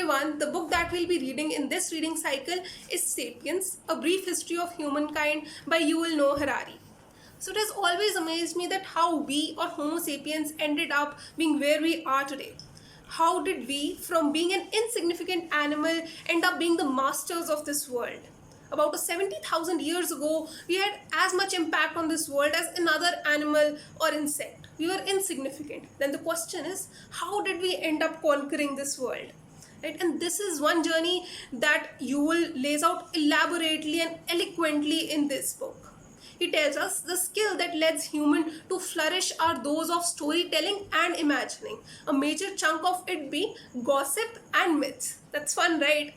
everyone, the book that we'll be reading in this reading cycle is Sapiens, A Brief History of Humankind by Yuval Noah Harari. So it has always amazed me that how we or Homo sapiens ended up being where we are today. How did we, from being an insignificant animal, end up being the masters of this world? About 70,000 years ago, we had as much impact on this world as another animal or insect. We were insignificant. Then the question is, how did we end up conquering this world? Right? And this is one journey that Yuval lays out elaborately and eloquently in this book. He tells us the skill that leads human to flourish are those of storytelling and imagining. A major chunk of it being gossip and myths. That's fun, right?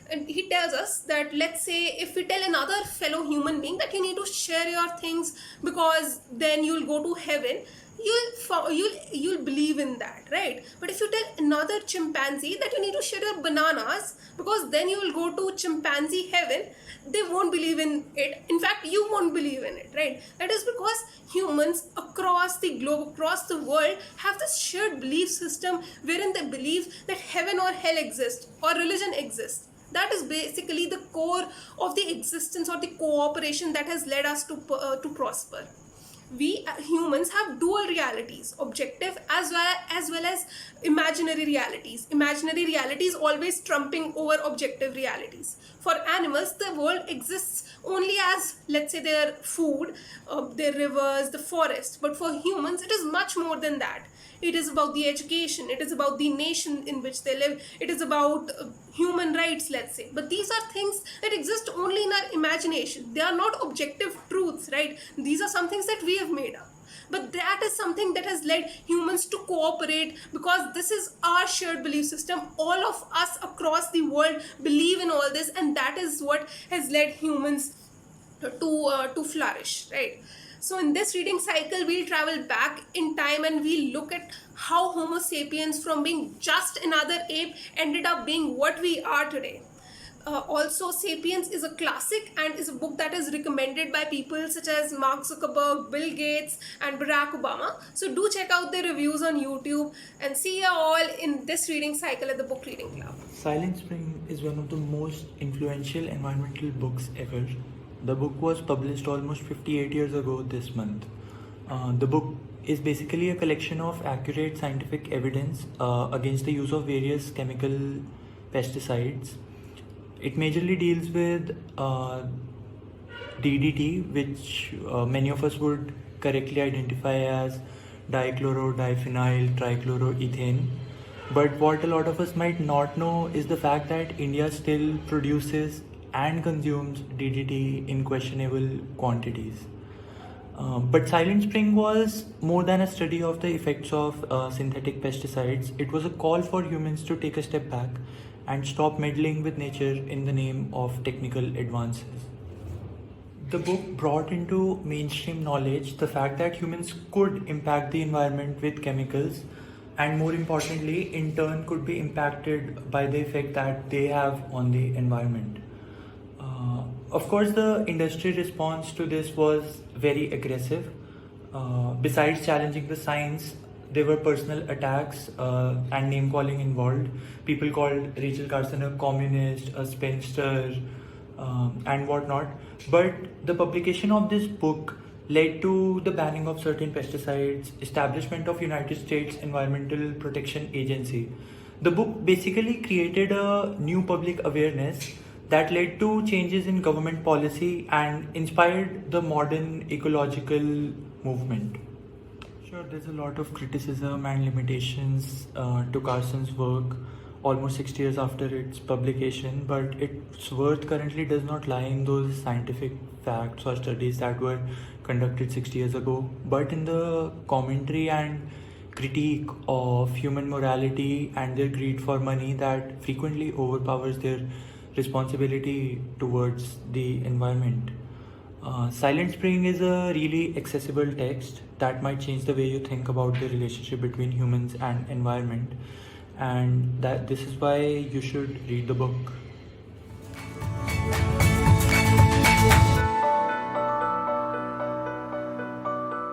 And he tells us that, let's say, if we tell another fellow human being that you need to share your things because then you'll go to heaven, you'll believe in that, right? But if you tell another chimpanzee that you need to share your bananas because then you will go to chimpanzee heaven, they won't believe in it. In fact, you won't believe in it, right? That is because humans across the globe, across the world, have this shared belief system wherein they believe that heaven or hell exists or religion exists. That is basically the core of the existence or the cooperation that has led us to prosper. We humans have dual realities, objective as well as imaginary realities. Imaginary realities always trumping over objective realities. For animals, the world exists only as, let's say, their food, their rivers, the forest. But for humans, it is much more than that. It is about the education, it is about the nation in which they live, it is about human rights, let's say. But these are things that exist only in our imagination. They are not objective truths, right? These are some things that we have made up. But that is something that has led humans to cooperate because this is our shared belief system. All of us across the world believe in all this, and that is what has led humans to flourish, right? So in this reading cycle, we'll travel back in time and we'll look at how Homo sapiens, from being just another ape, ended up being what we are today. Also, Sapiens is a classic and is a book that is recommended by people such as Mark Zuckerberg, Bill Gates, and Barack Obama. So do check out their reviews on YouTube, and see you all in this reading cycle at the Book Reading Club. Silent Spring is one of the most influential environmental books ever. The book was published almost 58 years ago this month. The book is basically a collection of accurate scientific evidence against the use of various chemical pesticides. It majorly deals with DDT, which many of us would correctly identify as dichloro, diphenyl, trichloroethane. But what a lot of us might not know is the fact that India still produces and consumes DDT in questionable quantities. But Silent Spring was more than a study of the effects of synthetic pesticides. It was a call for humans to take a step back and stop meddling with nature in the name of technical advances. The book brought into mainstream knowledge the fact that humans could impact the environment with chemicals, and more importantly, in turn could be impacted by the effect that they have on the environment. Of course, the industry response to this was very aggressive. Besides challenging the science, there were personal attacks and name calling involved. People called Rachel Carson a communist, a spinster, and whatnot. But the publication of this book led to the banning of certain pesticides, establishment of United States Environmental Protection Agency. The book basically created a new public awareness that led to changes in government policy and inspired the modern ecological movement. Sure, there's a lot of criticism and limitations to Carson's work almost 60 years after its publication, but its worth currently does not lie in those scientific facts or studies that were conducted 60 years ago, but in the commentary and critique of human morality and their greed for money that frequently overpowers their responsibility towards the environment. Silent Spring is a really accessible text that might change the way you think about the relationship between humans and environment, and that this is why you should read the book.